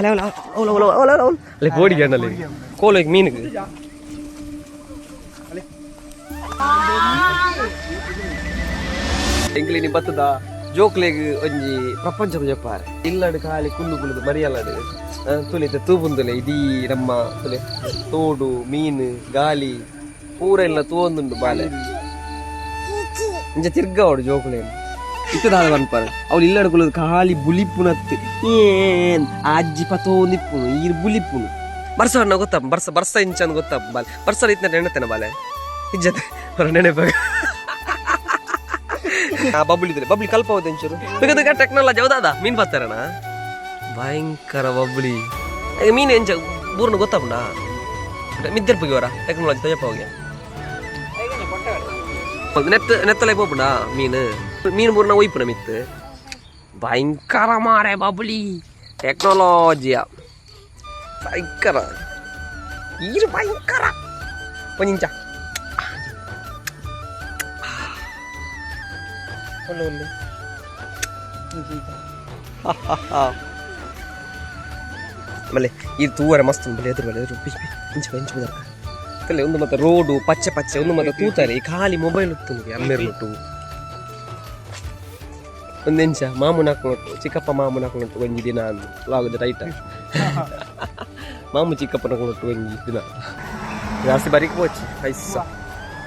ಅಲ್ಲ ಗೋಡಿಗೆ ಕೋಲಿಗೆ ಮೀನಿಗೆ ಎಂಕ್ಲಿನಿ ಬತ್ತದ ಜೋಕ್ಲೆಗ್ ಒಂಜಿ ಪ್ರಪಂಚದ ಜಪ್ಪಾರೆ ಇಲ್ಲಡು ಖಾಲಿ ಕುಲ್ಲು ಕುಲ್ಲುದು ಮರಿಯಲ್ಲಡು ತುಲಿತ ತೂಬುಂದುಲೆ ಇದೀ ನಮ್ಮ ತುಲೆ ತೋಡು ಮೀನು ಗಾಲಿ ಪೂರ ಎಲ್ಲ ತೂವೊಂದುಂಡು ಬಾಲೆ ಇಂಚ ತಿರ್ಗವಡು ಜೋಕ್ಲೇನು ಇತ್ತದಾದ ಬನ್ಪಾರ ಅವ್ಳು ಇಲ್ಲಡು ಕುಲ್ಲದು ಖಾಲಿ ಬುಲಿಪುನತ್ತು ಏನ್ ಅಜ್ಜಿ ಪತೋಂದಿಪ್ಪುನು ಈ ಬುಲಿಪ್ಪುನು ಬರ್ಸವನ್ನ ಗೊತ್ತಪ್ಪ ಬರ್ಸ ಇಂಚಂದು ಗೊತ್ತಪ್ಪ ಬಾಲೆ ಬರ್ಸರ್ ಇತ್ತ ನೆನತೇನೆ ಬಾಲೆ ಇಜ್ಜತೆ ಹೊರ ನೆನೆಪಾಗ ಬಬ್ಲಿ ಇದ್ರೆ ಬಬ್ಲಿ ಕಲ್ಪ ಹೋದ ಒಂಚೂರು ಬೇಗ ಟೆಕ್ನಾಲಜಿ ಹೌದಾದ ಮೀನ್ ಬರ್ತಾರಣ ಭಯಂಕರ ಬಬ್ಲಿ ಈಗ ಮೀನು ಎಂಚ ಬೂರ್ನ ಗೊತ್ತಾಪುಂಡ ಮಿದ್ದರ್ಪಿಗೆ ಅವರ ಟೆಕ್ನಾಲಜಿ ತಜಪ್ಪ ಹೋಗಿ ನೆತ್ತಲೆ போப்புண்டா மீன் பூர்ண ஒய்ப்புன மித்து பயங்கர மாறே பபுலி டெக்னாலஜியா பயங்கர ஈரு பயங்கர கொஞ்சம் ಒಳ್ಳೆ ಒಳ್ಳೆ ಆಮೇಲೆ ಇದು ತೂವರೆ ಮಸ್ತ್ ಉಂಟು ಎದುರು ಪಿಚ್ ಇಂಚು ಇಂಚು ಬದರ್ಕ ತಲೆ ಒಂದು ಮತ್ತೆ ರೋಡು ಪಚ್ಚೆ ಪಚ್ಚೆ ಒಂದು ಮತ್ತೆ ತೂತಾರೆ ಈ ಖಾಲಿ ಮೊಬೈಲ್ ಉತ್ತು ಅಮ್ಮೇರ್ಲುಟ್ಟು ಒಂದೆಂಚ ಮಾಮೂನ್ ಹಾಕೊಂಡು ಚಿಕ್ಕಪ್ಪ ಮಾಮೂನ್ ಹಾಕೊಂಡು ಒಂಜಿ ದಿನ ಅಂದು ಲಾಗದ ರೈಟ ಮಾಮು ಚಿಕ್ಕಪ್ಪನ ಹಾಕೊಂಡು ಒಂಜಿ ದಿನ ಜಾಸ್ತಿ ಬರೀಕ್ ಪೋಚಿ ಐಸ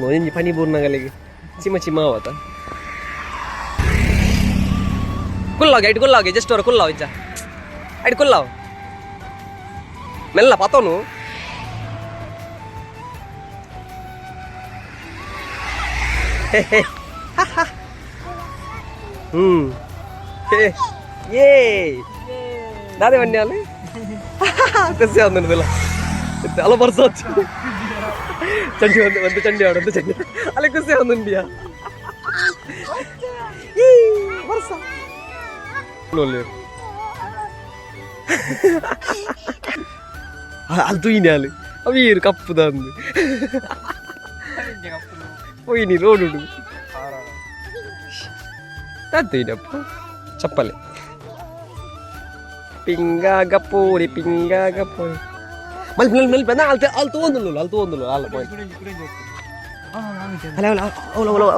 ಒಂಜಿ ಪನಿ ಬೂರ್ನಗಲಿಗೆ ಚಿಮ್ಮ ಚಿಮ್ಮ ಅವತ್ತ ಕುಲ್ಲಾಗೆ ಐಟ್ ಕುಲ್ಲಾಗೆ ಜಸ್ಟ್ ಅವರ ಕುಲ್ಲಾವ್ ಇಂಚ ಐಟ್ ಕುಲ್ಲಾವ್ ಮೆಲ್ಲ ಪತೋನು ಏ ದಾದೆ ಬನ್ನಿ ಅಲ್ಲಿ ಖುಷಿ ಆದ್ಮೇಲೆ ಅಲ್ಲ ಬರ್ಸೋ ಚಂಡಿ ಒಂದು ಚಂಡಿ ಆಡು ಒಂದು ಚಂಡಿ ಅಲ್ಲಿ ಖುಷಿ ಆದ್ನಿಯಾ ಬರ್ಸ ಅಲ್ಲಿ ತೂಯಿನಿ ಅಲ್ಲಿ ಅವೀರು ಕಪ್ಪುದಂದು పోయి రోడ్డు తేనప్ప చెప్పలే పింగాగపోరి పింగాగపోరి మళ్ళీ మళ్ళీ పెద్ద అల్తూ వందులు వాళ్ళ పోయి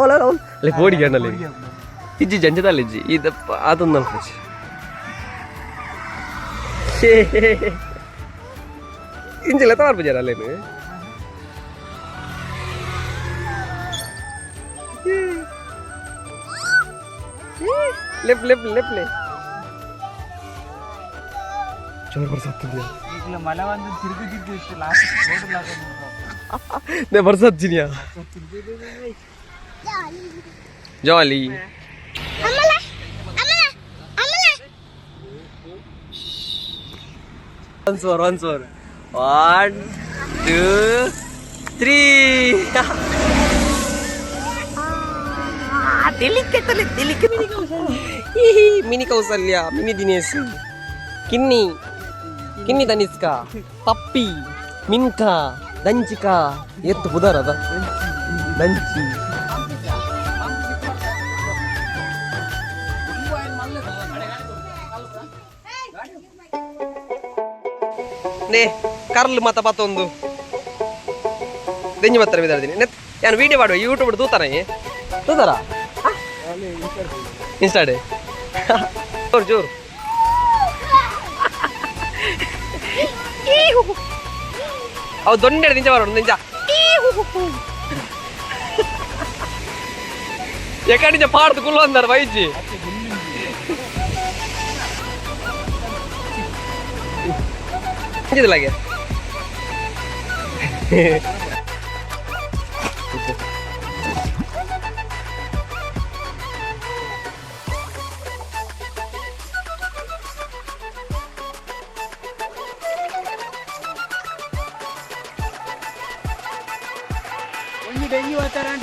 అలా పోడిగా అన్నలే ఇజ్జి జంజదాలు ఇజ్జి ఇది అదుందనుకోవచ్చు ఇంజలు ఎంత మార్పు చేయాలేను लेप जोर बरसात दिया इकला मला ಒಂದು ತಿರುಗಿದ್ದು ಇತ್ತು ಲಾಸ್ಟ್ ರೋಡ್ ಲಾಗ ನೆ ಬರಸಾತ್ ಜಿನಿಯಾ ಜಾಲಿ ಅಮ್ಮಲ ಒನ್ಸೋರ್ 1 2 3 delicate mini Kausalya mini Dinesh ಕಿನ್ನಿ ದನಿಸ್ಕ ಪಪ್ಪಿ ಮಿನ್ಕ ದಂಚಿಕ ಎತ್ತು ಬುಧರದ ದಂಚಿ ನೇ ಕರ್ಲ್ ಮತ ಪತ್ತೊಂದು ದೆಂಜಿ ಮತ್ತರ ಬಿದ್ದಾಡ್ತೀನಿ ನಾನು ವಿಡಿಯೋ ಮಾಡುವ ಯೂಟ್ಯೂಬ್ ತೂತಾರ ಇನ್ಸ್ಟಾಡೆ ಜೋರು ಅವು ದೊಡ್ಡ ನಿಂಜ ಬರೋದು ನಿಂಜ ಎಕಡೆ ನಿಂಜ ಪಾಡ್ದು ಕುಲ್ಲು ಅಂದಾರ ವೈಜಿ ಲಾಗೆ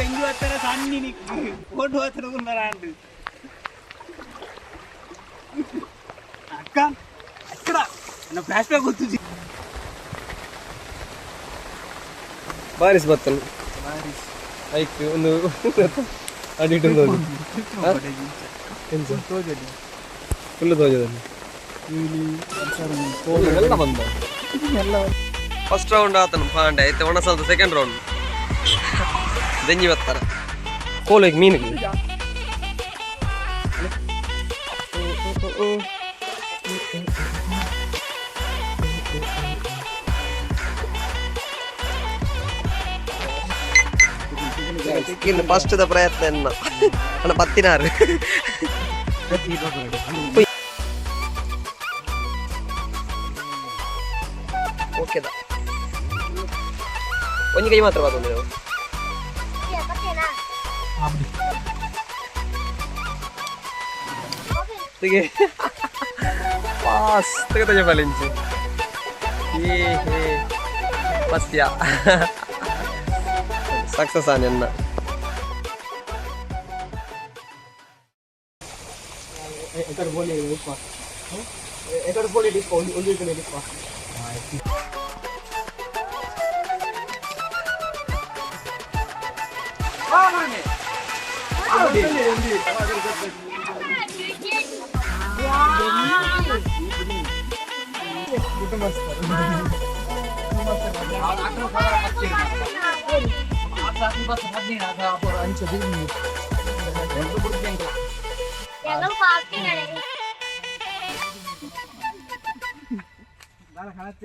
డెంగ్యూ వస్తారా సన్ని కోటు వస్తున్నారా అండి అక్క అక్కడ నా ఫ్లాష్ బ్యాక్ వస్తుంది ಬಾರಿಸ್ ಬತ್ತಲು ಐಕ್ ಒಂದು ಅಡಿಟ್ ಫುಲ್ ತೋಜದಲ್ಲಿ ಎಲ್ಲ ಬಂದ ಫಸ್ಟ್ ರೌಂಡ್ ಆತನು ಪಾಂಡೆ ಆಯ್ತು ಒಣಸಲ್ದ ಸೆಕೆಂಡ್ ರೌಂಡ್ ದೆಂಜಿ ಬರ್ತಾರ ಕೋಲಿಗೆ ಮೀನಿಗೆ ಇನ್ನು ಫಸ್ಟ್ದ ಪ್ರಯತ್ನ ಎನ್ನ ಅಣ್ಣ 16 ಓಕೆದ ಒಂದು ಕೈ ಮಾತ್ರ ಬಾದ ನೀವು ಪಾಸ್ ತೆಗೆದ ಬಲಿಂಚು ಪಸ್ಯ ಸಕ್ಸಸ್ ಆನೆ ಅನ್ನ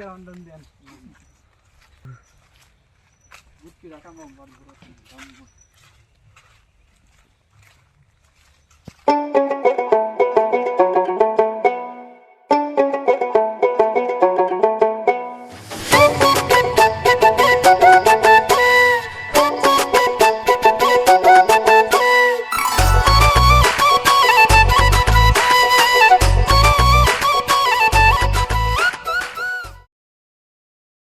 ಒಂದೊಂದೇ